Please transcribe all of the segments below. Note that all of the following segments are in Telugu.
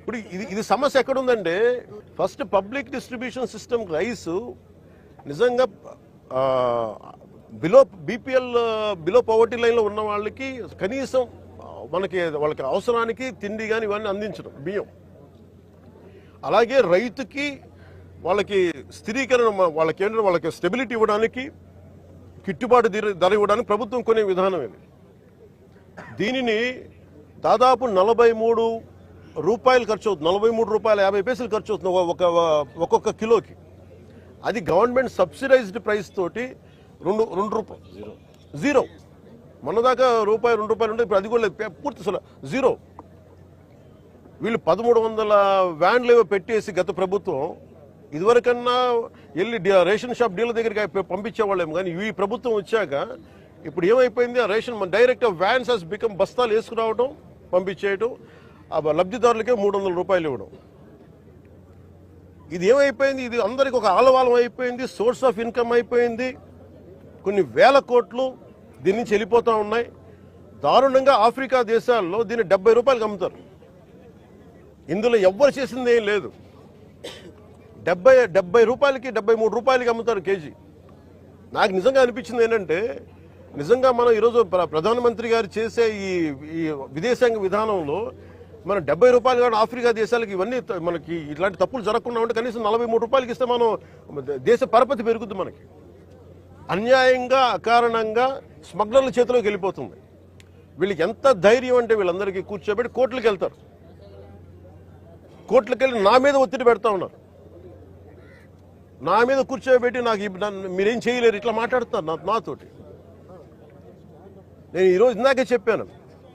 ఇప్పుడు ఇది సమస్య ఎక్కడ ఉందంటే first public distribution system rice నిజంగా బిలో పవర్టీ లైన్లో ఉన్న వాళ్ళకి కనీసం వాళ్ళకి అవసరానికి తిండి కానీ ఇవన్నీ అందించడం బియ్యం. అలాగే రైతుకి వాళ్ళకి స్థిరీకరణ వాళ్ళకి స్టెబిలిటీ ఇవ్వడానికి గిట్టుబాటు ధర ఇవ్వడానికి ప్రభుత్వం కొనే విధానం ఇది. దీనిని దాదాపు 43 రూపాయలు ఖర్చు అవుతుంది, 43 రూపాయల 50 పైసలు ఖర్చు అవుతుంది ఒక్కొక్క కిలోకి. అది గవర్నమెంట్ సబ్సిడైజ్డ్ ప్రైస్ తోటి 2 రూపాయలు జీరో. మొన్నదాకా రూపాయి 2 రూపాయలు ఉంటే ఇప్పుడు అది కూడా పూర్తి జీరో. వీళ్ళు 1300 వ్యాన్లు ఏవో పెట్టేసి గత ప్రభుత్వం ఇదివరకన్నా వెళ్ళి రేషన్ షాప్ డీలర్ దగ్గరికి పంపించేవాళ్ళేమో, కానీ ఈ ప్రభుత్వం వచ్చాక ఇప్పుడు ఏమైపోయింది, ఆ రేషన్ డైరెక్ట్ వ్యాన్స్ హెస్ బికమ్ బస్తాలు వేసుకురావడం పంపించేయడం, ఆ లబ్ధిదారులకే 300 రూపాయలు ఇవ్వడం. ఇది ఏమైపోయింది, ఇది అందరికి ఒక ఆలవాలం అయిపోయింది, సోర్స్ ఆఫ్ ఇన్కమ్ అయిపోయింది. కొన్ని వేల కోట్లు దీని నుంచి వెళ్ళిపోతూ ఉన్నాయి. దారుణంగా ఆఫ్రికా దేశాల్లో దీన్ని 70 రూపాయలకి అమ్ముతారు. ఇందులో ఎవ్వరు చేసింది ఏం లేదు. 70 రూపాయలకి 73 రూపాయలకి అమ్ముతారు కేజీ. నాకు నిజంగా అనిపించింది ఏంటంటే నిజంగా మనం ఈరోజు ప్రధానమంత్రి గారు చేసే ఈ విదేశాంగ విధానంలో మనం 70 రూపాయలు కానీ ఆఫ్రికా దేశాలకి ఇవన్నీ మనకి ఇట్లాంటి తప్పులు జరగకుండా ఉంటే కనీసం 43 రూపాయలకి ఇస్తే మనం దేశ పరపతి పెరుగుద్ది. మనకి అన్యాయంగా అకారణంగా స్మగ్లర్ల చేతిలోకి వెళ్ళిపోతుంది. వీళ్ళకి ఎంత ధైర్యం అంటే వీళ్ళందరికీ కూర్చోబెట్టి కోర్టులకు వెళ్తారు. కోర్టులకు వెళ్ళి నా మీద ఒత్తిడి పెడతా ఉన్నారు. నా మీద కూర్చోబెట్టి మీరేం చేయలేరు ఇట్లా మాట్లాడుతున్నారు నాతోటి. నేను ఈరోజు ఇందాకే చెప్పాను,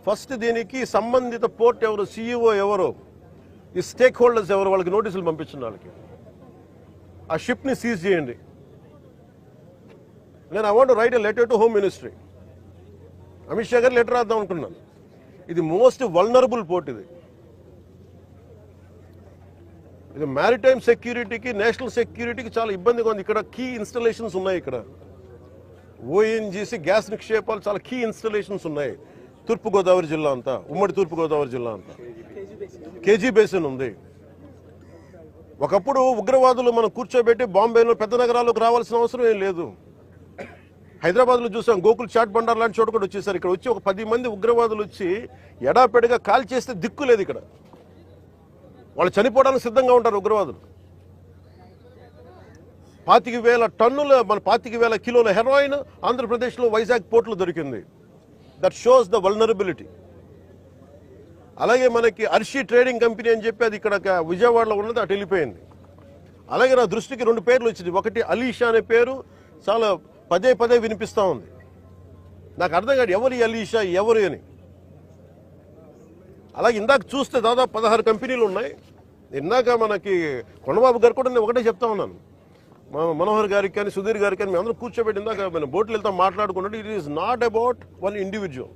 ఫస్ట్ దీనికి సంబంధిత పోర్ట్ ఎవరు, సిఇఓ ఎవరు, ఈ స్టేక్ హోల్డర్స్ ఎవరు, వాళ్ళకి నోటీసులు పంపించండి. వాళ్ళకి ఆ షిప్ని సీజ్ చేయండి. నేను I want right a letter to home ministry. Amit Shah గారు లెటర్ రాద్దాం అనుకున్నాను. ఇది మోస్ట్ వల్నరబుల్ పోర్ట్. ఇది మ్యారిటైమ్ సెక్యూరిటీకి, నేషనల్ సెక్యూరిటీకి చాలా ఇబ్బందిగా ఉంది. ఇక్కడ కీ ఇన్స్టాలేషన్స్ ఉన్నాయి. ఇక్కడ ఓఎన్జీసీ గ్యాస్ నిక్షేపాలు చాలా కీ ఇన్స్టాలేషన్స్ ఉన్నాయి. తూర్పుగోదావరి జిల్లా అంతా, ఉమ్మడి తూర్పుగోదావరి జిల్లా అంతా కేజీ బేసిన్ ఉంది. ఒకప్పుడు ఉగ్రవాదులు మనం కూర్చోబెట్టి బాంబేలో పెద్ద నగరాల్లోకి రావాల్సిన అవసరం ఏం లేదు. హైదరాబాద్లో చూసాం, గోకుల్ చాట్ బండార్ లాంటి చోట కూడా వచ్చేసారు. ఇక్కడ వచ్చి ఒక 10 మంది ఉగ్రవాదులు వచ్చి ఎడాపెడిగా కాల్ చేస్తే దిక్కు లేదు. ఇక్కడ వాళ్ళు చనిపోవడానికి సిద్ధంగా ఉంటారు ఉగ్రవాదులు. 25,000 టన్నుల 25,000 కిలోల హెరాయిన్ ఆంధ్రప్రదేశ్లో వైజాగ్ పోర్టులో దొరికింది. That shows the vulnerability. అలాగే మనకి అర్షి ట్రేడింగ్ కంపెనీ అని చెప్పి అది ఇక్కడ విజయవాడలో ఉన్నది, అటు వెళ్ళిపోయింది. అలాగే నా దృష్టికి 2 పేర్లు వచ్చింది. ఒకటి అలీషా అనే పేరు చాలా పదే వినిపిస్తూ ఉంది. నాకు అర్థం కాదు ఎవరు అలీషా, ఎవరు అని. అలాగే ఇందాక చూస్తే దాదాపు 16 కంపెనీలు ఉన్నాయి. ఇందాక మనకి కొండబాబు గారు కూడా నేను ఒకటే చెప్తా ఉన్నాను, మనోహర్ గారికి కానీ సుధీర్ గారికి కానీ మేమందరం కూర్చోబెట్టి ఇందాక మనం బోట్లు వెళ్తాం మాట్లాడుకున్నట్టు, it is not about one individual.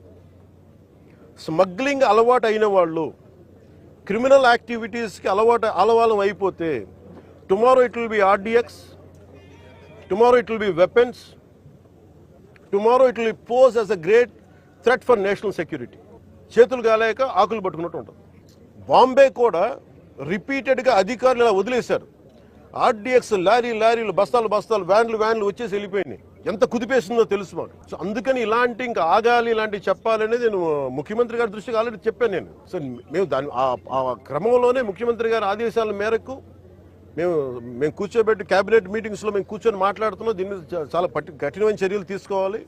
Smuggling అలవాటు అయిన వాళ్ళు, క్రిమినల్ యాక్టివిటీస్కి అలవాలం అయిపోతే tomorrow it will be RDX, tomorrow it will be weapons, tomorrow it will pose as a great threat for national security. చేతులు గాలేక ఆకులు పట్టుకున్నట్టు ఉంటుంది. బాంబే కూడా రిపీటెడ్గా అధికారులు ఇలా వదిలేశారు. ఆర్డిఎక్స్ లారీలు బస్తాలు వ్యాన్లు వచ్చేసి వెళ్ళిపోయినాయి. ఎంత కుదిపేసిందో తెలుసు మాకు. సో అందుకని ఇలాంటి ఇంకా ఆగాలి, ఇలాంటివి చెప్పాలనేది నేను ముఖ్యమంత్రి గారి దృష్టికి ఆల్రెడీ చెప్పాను నేను. సో మేము ఆ క్రమంలోనే ముఖ్యమంత్రి గారి ఆదేశాల మేరకు మేము కూర్చోబెట్టి క్యాబినెట్ మీటింగ్స్లో మేము కూర్చొని మాట్లాడుతున్నాం. దీన్ని చాలా కఠినమైన చర్యలు తీసుకోవాలి.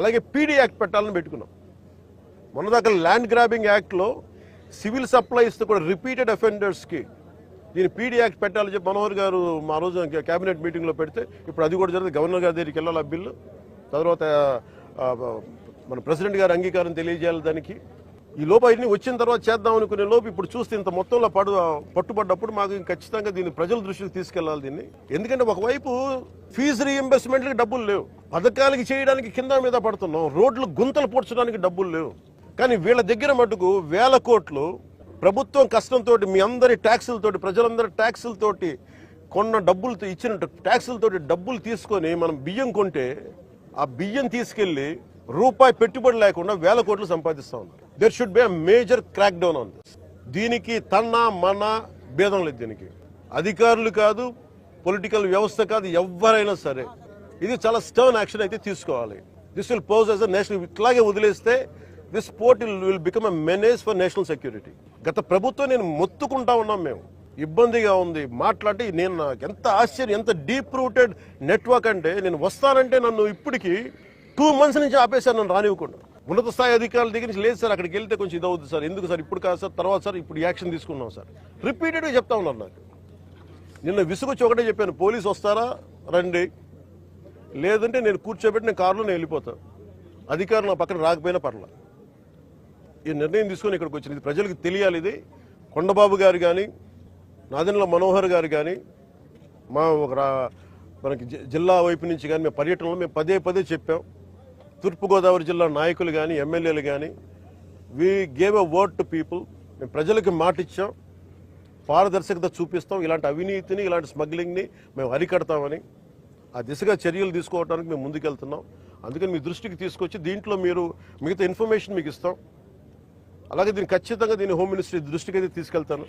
అలాగే పీడీ యాక్ట్ పెట్టాలని పెట్టుకున్నాం. మొన్నదాకా ల్యాండ్ గ్రాబింగ్ యాక్ట్లో సివిల్ సప్లైస్తో కూడా రిపీటెడ్ అఫెండర్స్కి దీన్ని పీడీ యాక్ట్ పెట్టాలని చెప్పి మనోహర్ గారు మా రోజు క్యాబినెట్ మీటింగ్లో పెడితే ఇప్పుడు అది కూడా జరిగింది. గవర్నర్ గారి దగ్గరికి వెళ్ళాలి ఆ బిల్లు. తర్వాత మన ప్రెసిడెంట్ గారు అంగీకారం తెలియజేయాలి దానికి. ఈ లోపు అవన్నీ వచ్చిన తర్వాత చేద్దాం అనుకునే లోపు ఇప్పుడు చూస్తే ఇంత మొత్తంలో పట్టుబడ్డప్పుడు మాకు ఖచ్చితంగా దీన్ని ప్రజల దృష్టికి తీసుకెళ్లాలి దీన్ని. ఎందుకంటే ఒకవైపు ఫీజు రీఎంబర్స్మెంట్కి డబ్బులు లేవు, పథకాలకి చేయడానికి కింద మీద పడుతున్నాం, రోడ్లు గుంతలు పూడ్చడానికి డబ్బులు లేవు. కానీ వీళ్ళ దగ్గర మటుకు 1000 కోట్లు ప్రభుత్వం కష్టంతో మీ అందరి ట్యాక్సులతోటి, ప్రజలందరి ట్యాక్సులతోటి కొన్న డబ్బులతో ఇచ్చిన ట్యాక్సులతోటి డబ్బులు తీసుకొని మనం బియ్యం కొంటే ఆ బియ్యం తీసుకెళ్లి రూపాయి పెట్టుబడి లేకుండా 1000 కోట్లు సంపాదిస్తా ఉన్నారు. There should be a major crack down on this. దీనికి తన్న మన భేదం లేదు. దీనికి అధికారులు కాదు, పొలిటికల్ వ్యవస్థ కాదు, ఎవరైనా సరే ఇది చాలా స్టర్న్ యాక్షన్ అయితే తీసుకోవాలి. This will pose as a national. ఇట్లాగే వదిలేస్తే this port will become a menace for national security. గత ప్రభుత్వం నేను మొత్తుకుంటా ఉన్నాం, మేము ఇబ్బందిగా ఉంది మాట్లాడి. నేను నాకు ఎంత ఆశ్చర్యం, ఎంత డీప్ రూటెడ్ నెట్వర్క్ అంటే, నేను వస్తానంటే నన్ను ఇప్పటికీ 2 months నుంచి ఆపేశారు, నన్ను రానివ్వకుండా. ఉన్నత స్థాయి అధికారుల దగ్గర నుంచి లేదు సార్, అక్కడికి వెళ్తే కొంచెం ఇది అవుతుంది సార్, ఎందుకు సార్ ఇప్పుడు కాదు సార్, తర్వాత సార్, ఇప్పుడు యాక్షన్ తీసుకున్నాం సార్, రిపీటెడ్గా చెప్తా ఉన్నారు. నాకు నిన్న విసుగొచ్చి ఒకటే చెప్పాను, పోలీసు వస్తారా రండి, లేదంటే నేను కూర్చోబెట్టి నేను కారులో నేను వెళ్ళిపోతాను, అధికారులు నా పక్కన రాకపోయినా పర్లా. ఈ నిర్ణయం తీసుకొని ఇక్కడికి వచ్చింది. ఇది ప్రజలకు తెలియాలి. ఇది కొండబాబు గారు కానీ, నాదెండ్ల మనోహర్ గారు కానీ, మనకి జిల్లా వైపు నుంచి కానీ మేము పర్యటనలో మేము పదే చెప్పాం. తూర్పుగోదావరి జిల్లా నాయకులు కానీ, ఎమ్మెల్యేలు కానీ, we gave a word to people. మేము ప్రజలకు మాట ఇచ్చాం, పారదర్శకత చూపిస్తాం, ఇలాంటి అవినీతిని, ఇలాంటి స్మగ్లింగ్ని మేము అరికడతామని. ఆ దిశగా చర్యలు తీసుకోవడానికి మేము ముందుకెళ్తున్నాం. అందుకని మీ దృష్టికి తీసుకొచ్చి దీంట్లో మీరు మిగతా ఇన్ఫర్మేషన్ మీకు ఇస్తాం. అలాగే దీన్ని ఖచ్చితంగా హోమ్ మినిస్ట్రీ దృష్టికి అయితే తీసుకెళ్తాను.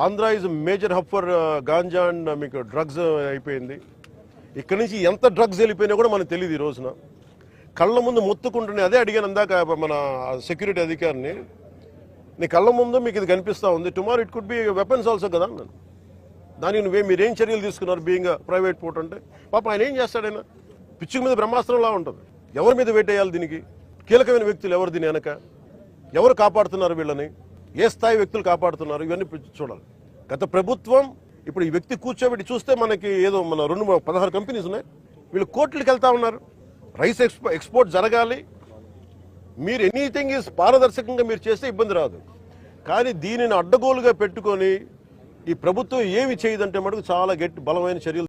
Andhra is major hub for ganja and మీకు డ్రగ్స్ అయిపోయింది. ఇక్కడి నుంచి ఎంత డ్రగ్స్ వెళ్ళిపోయినా కూడా మనకు తెలియదు. ఈ రోజున కళ్ళ ముందు మొత్తుకుంటున్నాయి. అదే అడిగాను అందాక మన సెక్యూరిటీ అధికారిని, నీ కళ్ళ ముందు మీకు ఇది కనిపిస్తూ ఉంది, tomorrow it could be weapons also కదా అన్నాను. దానికి మీరేం చర్యలు తీసుకున్నారు బీయింగ్ ప్రైవేట్ పోర్ట్ అంటే? పాప ఆయన ఏం చేస్తాడైనా, పిచ్చుకు మీద బ్రహ్మాస్త్రంలా ఉంటుంది. ఎవరి మీద వేటేయాలి? దీనికి కీలకమైన వ్యక్తులు ఎవరు, దీని వెనక ఎవరు కాపాడుతున్నారు వీళ్ళని, ఏ స్థాయి వ్యక్తులు కాపాడుతున్నారు, ఇవన్నీ చూడాలి. గత ప్రభుత్వం ఇప్పుడు ఈ వ్యక్తి కూర్చోబెట్టి చూస్తే మనకి ఏదో మన 16 కంపెనీస్ ఉన్నాయి, వీళ్ళు కోర్టులకు వెళ్తా ఉన్నారు. రైస్ ఎక్స్పోర్ట్ జరగాలి, మీరు ఎనీథింగ్ ఈజ్ పారదర్శకంగా మీరు చేస్తే ఇబ్బంది రాదు. కానీ దీనిని అడ్డగోలుగా పెట్టుకొని ఈ ప్రభుత్వం ఏమి చేయదంటే మటుకు చాలా బలమైన చర్యలు